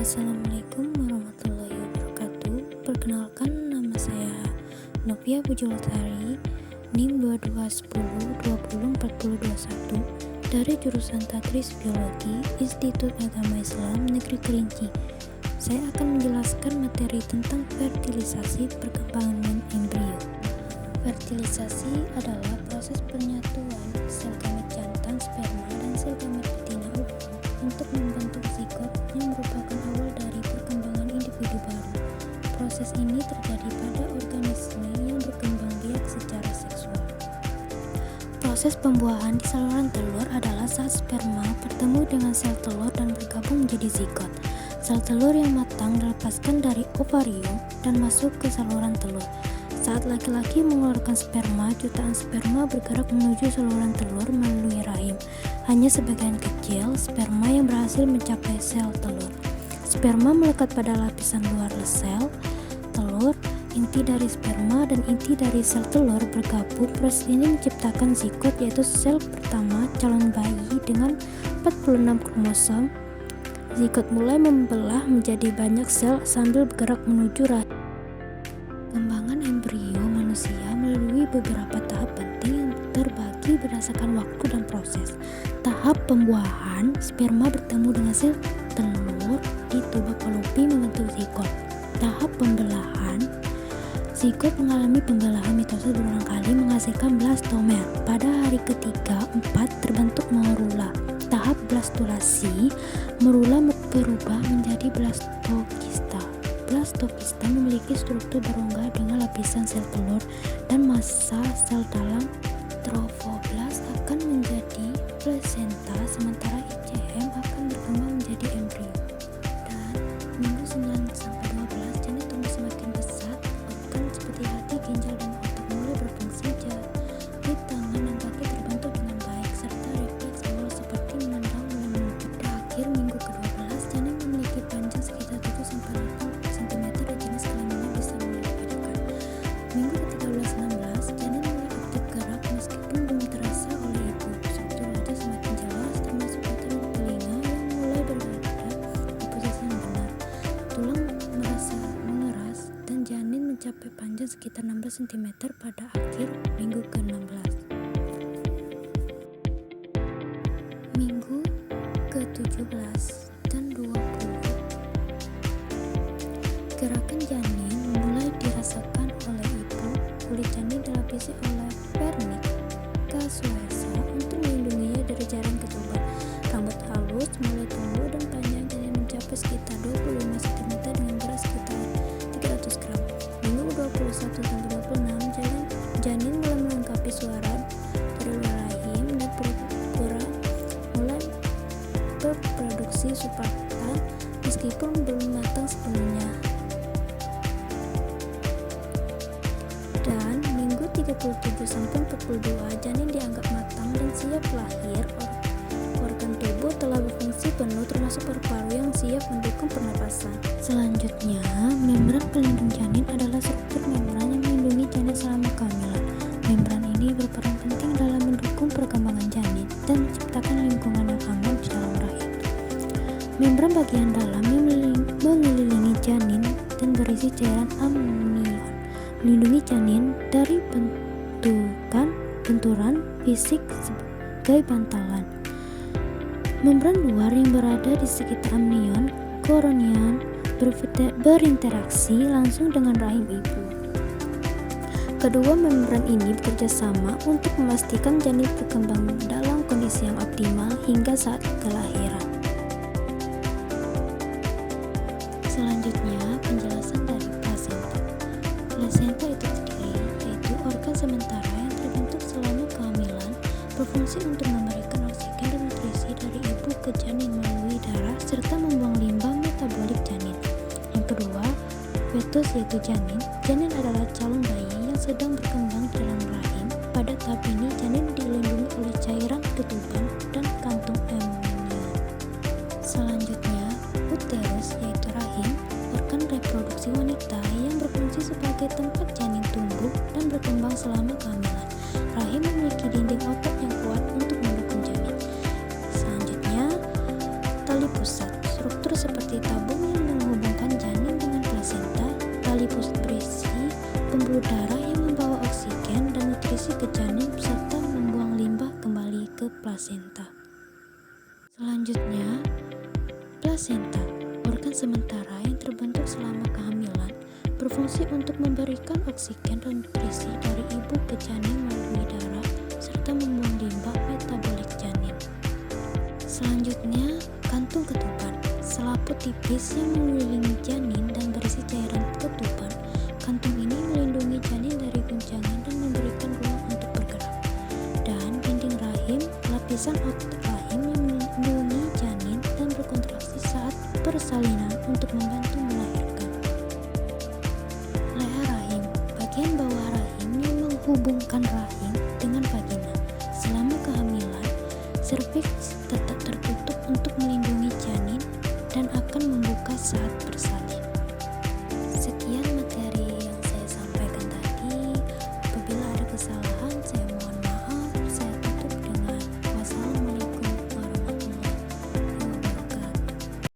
Assalamualaikum warahmatullahi wabarakatuh. Perkenalkan, nama saya Novia Bujulotari, NIM 2210204021 dari jurusan Tadris Biologi Institut Agama Islam Negeri Kerinci. Saya akan menjelaskan materi tentang fertilisasi perkembangan embrio. Fertilisasi adalah proses penyatuan sel gamit jantan sperma dan sel gamit betina utuh untuk membentuk zigot yang merupakan awal dari perkembangan individu baru. Proses ini terjadi pada organisme yang berkembang biak secara seksual. Proses pembuahan di saluran telur adalah saat sperma bertemu dengan sel telur dan bergabung menjadi zigot. Sel telur yang matang dilepaskan dari ovarium dan masuk ke saluran telur. Saat laki-laki mengeluarkan sperma, jutaan sperma bergerak menuju saluran telur melalui rahim. Hanya sebagian kecil sperma yang berhasil mencapai sel telur. Sperma melekat pada lapisan luar sel telur. Inti dari sperma dan inti dari sel telur bergabung. Proses ini menciptakan zigot, yaitu sel pertama calon bayi dengan 46 kromosom. Zigot mulai membelah menjadi banyak sel sambil bergerak menuju rahim. Perkembangan embrio manusia melalui beberapa tahap penting yang terbagi berdasarkan waktu dan proses. Tahap pembuahan, sperma bertemu dengan sel telur di tuba Fallopi membentuk zigot. Tahap pembelahan, zigot mengalami pembelahan mitosis berulang kali menghasilkan blastomer. Pada hari ketiga-4 terbentuk morula. Tahap blastulasi, morula berubah menjadi blastokista. Blastokista memiliki struktur berongga dengan lapisan sel telur dan massa sel dalam. Trofoblast akan menjadi plasenta, sementara ICM akan berkembang menjadi embrio. Dan minggu 9-12 janin tumbuh semakin besar, organ seperti hati, ginjal, dan otak mulai berfungsi. Jari tangan dan kaki terbentuk dengan baik, serta refleks awal seperti menendang mulai muncul. Pada akhir minggu ke-12, janin memiliki panjang sekitar 7-8 cm dan jenis kelaminnya bisa mulai dibedakan. Minggu ke-13-16, janin mulai aktif gerak meskipun belum terasa oleh ibu. Struktur wajah semakin jelas, termasuk mata dan telinga yang mulai berada di posisi yang benar. Tulang merasa mengeras dan janin mencapai panjang sekitar 16 cm pada akhir minggu ke-16. Minggu ke-17 dan 20, gerakan janin mulai dirasakan oleh ibu. Kulit janin dilapisi oleh vernik kasuosa untuk melindunginya dari jaran ketuban. Rambut halus mulai tumbuh dan panjang janin mencapai sekitar 25 cm dengan berat sekitar 300 gram. Minggu 21-26, janin mulai melengkapi suara dari luar rahim dan pura-pura mulai berproduksi surfaktan meskipun belum matang sepenuhnya. Dan minggu 37-42, janin dianggap matang dan siap lahir. Organ tubuh telah berfungsi penuh termasuk paru-paru yang siap mendukung pernapasan. Selanjutnya, membran pelindung janin adalah struktur membran yang melindungi janin selama kehamilan. Membran ini berperan penting dalam mendukung perkembangan janin dan menciptakan lingkungan yang aman di dalam rahim. Membran bagian dalam yang mengelilingi janin dan berisi cairan amnion, melindungi janin dari benturan fisik sebagai bantalan. Membran luar yang berada di sekitar amnion koronian berinteraksi langsung dengan rahim ibu. Kedua membran ini bekerja sama untuk memastikan janin berkembang dalam kondisi yang optimal hingga saat kelahiran. Selanjutnya, penjelasan dari plasenta. Plasenta itu sendiri yaitu organ sementara yang terbentuk selama kehamilan, berfungsi untuk memberikan oksigen dan nutrisi dari ibu ke janin melalui darah serta membuang limbah metabolik janin. Yang kedua, fetus yaitu janin. Janin adalah calon bayi yang sedang berkembang di dalam rahim. Pada tahap ini, janin dilindungi oleh cairan ketuban dan kantung amnion. Selanjutnya, uterus yaitu rahim, organ reproduksi wanita yang berfungsi sebagai tempat janin tumbuh dan berkembang selama kehamilan. Rahim memiliki dinding otot yang kuat untuk mendukung janin. Selanjutnya, tali pusat, struktur seperti tabung yang pus berisi pembuluh darah yang membawa oksigen dan nutrisi ke janin serta membuang limbah kembali ke plasenta. Selanjutnya, plasenta, organ sementara yang terbentuk selama kehamilan, berfungsi untuk memberikan oksigen dan nutrisi dari ibu ke janin melalui darah serta membuang limbah metabolik janin. Selanjutnya, kantung ketuban, selaput tipis yang mengelilingi janin dan berisi cairan ketuban. Kantung ini melindungi janin dari guncangan dan memberikan ruang untuk bergerak. Dan dinding rahim, lapisan otot rahim yang melindungi janin dan berkontraksi saat persalinan untuk membantu melahirkan. Leher rahim, bagian bawah rahim yang menghubungkan rahim dengan vagina. Selama kehamilan, serviks tetap tertutup untuk melindungi janin dan akan membuka saat bersalin.